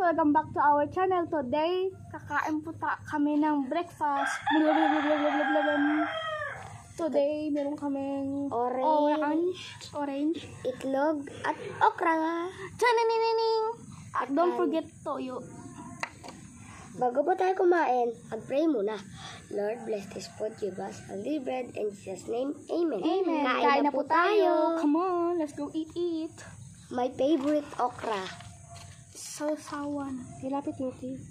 welcome back to our channel. Today, kakain po kami ng breakfast. Today, meron kaming orange, itlog, at okra. chaninining, at don't forget toyo. Bago po tayo kumain, mag-pray muna. Lord, bless this food, give us healthy bread. In Jesus' name, Amen. Amen. Kain na po tayo. Come on, let's go eat. My favorite okra. Sausawan. Nilapit mo, Steve.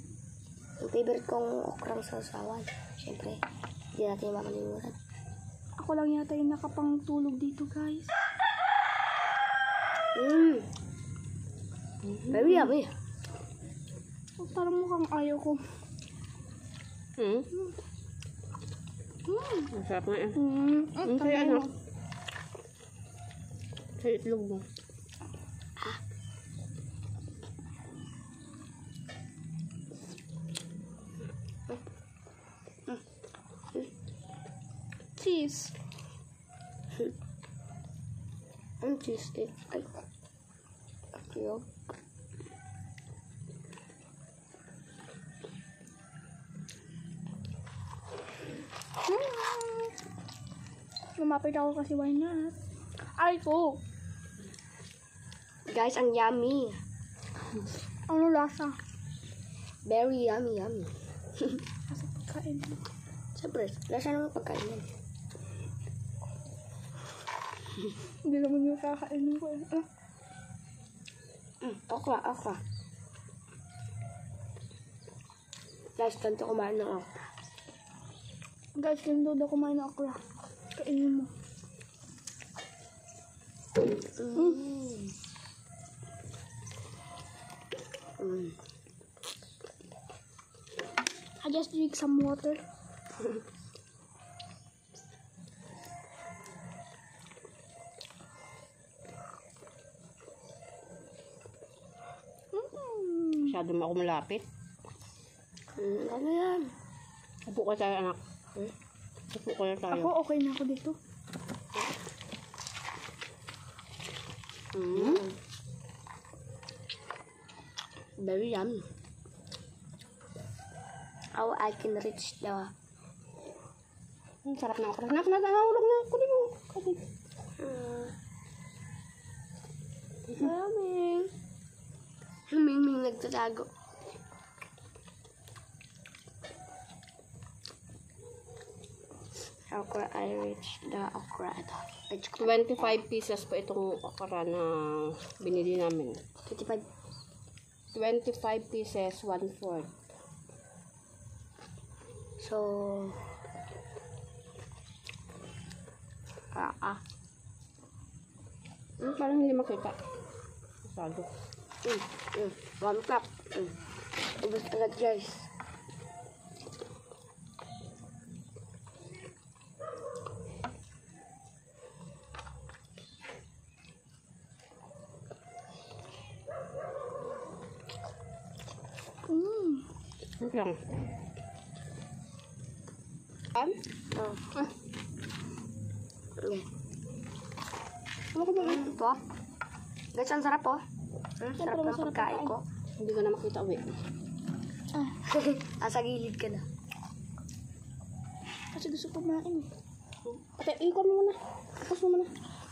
Yung favorite kong okrang sausawan. Siyempre, hindi natin makalimutan. Ako lang yata yung nakapangtulog dito, guys. Very yummy. Parang mukhang ayaw ko. Masarap nga yan. Kaya ano? Sa itlog mo. Cheese. Ang cheese stick. Ay. Akiyo. Lumapit ako kasi why not? Ay ko. Guys, ang yummy. Ano lasa? Very yummy. Lasa pagkain. Siyempre, lasa naman pagkain yan. Hindi naman yung kakainin ko. Okra. Guys, ganito kumain ng okra. Guys, ganito daw kumain ng okra. Kainin mo. I just drink some water. Masyado ako malapit. Ano yan? Upo ka tayo, anak. Upo ka na tayo. Ako okay na ako dito. Very yummy. How I can reach the... Ang sarap na okra. Anak, nahulog na. Kunin mo. Yummy. Humingming nagtatago. Okra, I reach the okra. 25 pieces po itong okra na binili namin. 25. 25 pieces, 1/4. So... Parang hindi makita. Masyado. One cup. Ubus agad, guys. Wait lang. Okay. Ano ko ba ito? Guys, ang sarap oh. Sarap ng pagkain ko. Hindi ko na makita uwi. Asa gilid ka na. Kasi gusto ko kumain. Ate, ikon mo muna. Pause mo muna.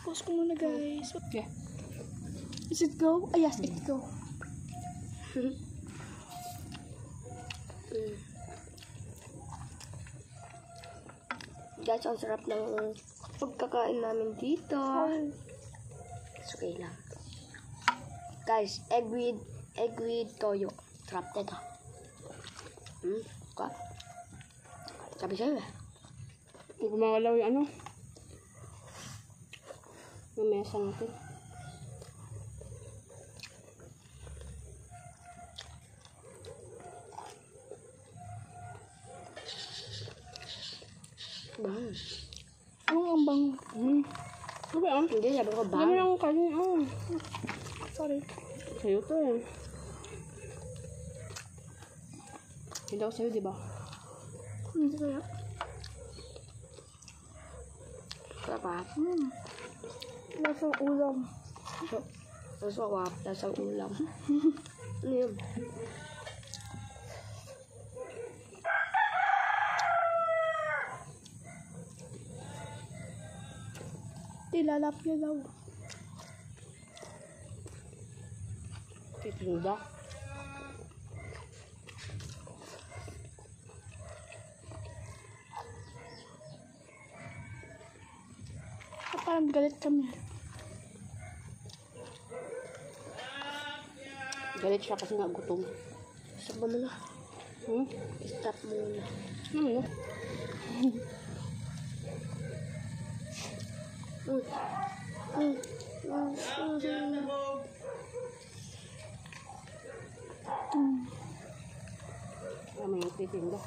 Pause ko muna, guys. Okay. Is it go? Ah, yes, it go. Guys, ang sarap ng pagkakain namin dito. It's okay lang. Guys, egg with toyo. Sarap nito. Sabi sa'yo eh. Hindi ko mawalaw yung ano. Yung mesa natin. Bang. Anong ang bango? Okay, Hindi, sabi ko Hindi bang. mo lang kanin. Sorry. Sa'yo to eh. Hindi ako sa'yo, di ba? Hindi kaya. Sarap ha? Lasang ulam. Masarap. Lasang ulam. Ano yun? Tilalap niya daw. Titinda. Parang galit kami. Galit siya kasi nga gutom. Stop mo muna. Hmm? Stop mo muna. Ano? May titinda.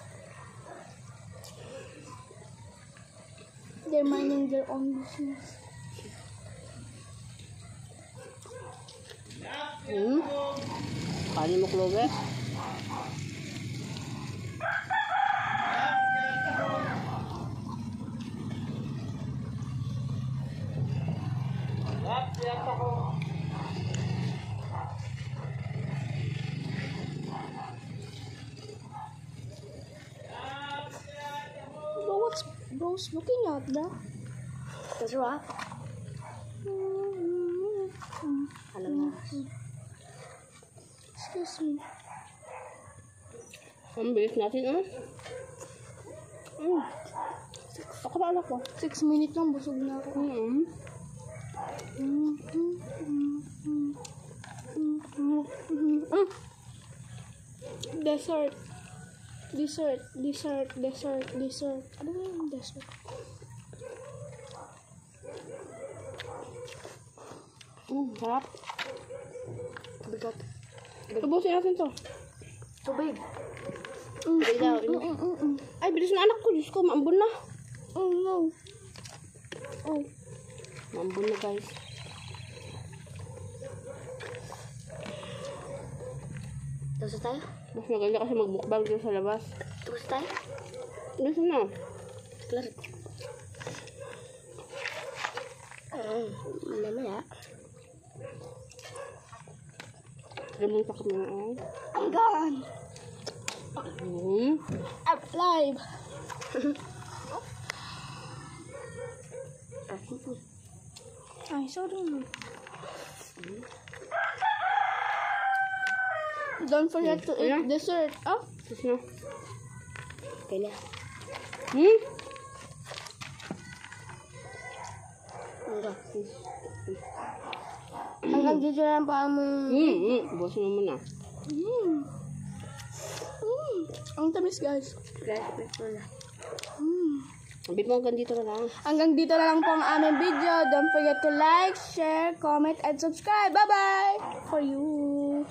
They're minding their own business. Hmm? Kanin mo, Chloe? Bro, what's bro's looking at the? That's right. Ano na? Excuse me. Ang bilis natin, ah. Ako ba anak ko? 6 minutes lang, busog na ako. Dessert. Dessert. Dessert. Dessert. Dessert. Ano ba yung dessert? Sarap. Bigat. Tubusin natin to. Tubig. Tubig daw. Ay, bilis na anak ko. Diyos ko, maambun na. Oh no. Oh. Maambun na, guys. Tapos tayo? Mas maganda kasi magbukbang dito sa labas. Tapos tayo? Gusto na. Claro. Mamaya. Limunta kami na, ay. I'm gone. I'm live. Ay, sorry. Don't forget to eat dessert. Oh, Gusto na. Okay na. hanggang dito lang pa mo. Buwasin mo muna. Ang tamis, guys. Guys, wait mo na. Sabi mo hanggang dito na lang. Hanggang dito na lang po ang aming video. Don't forget to like, share, comment, and subscribe. Bye-bye! For you.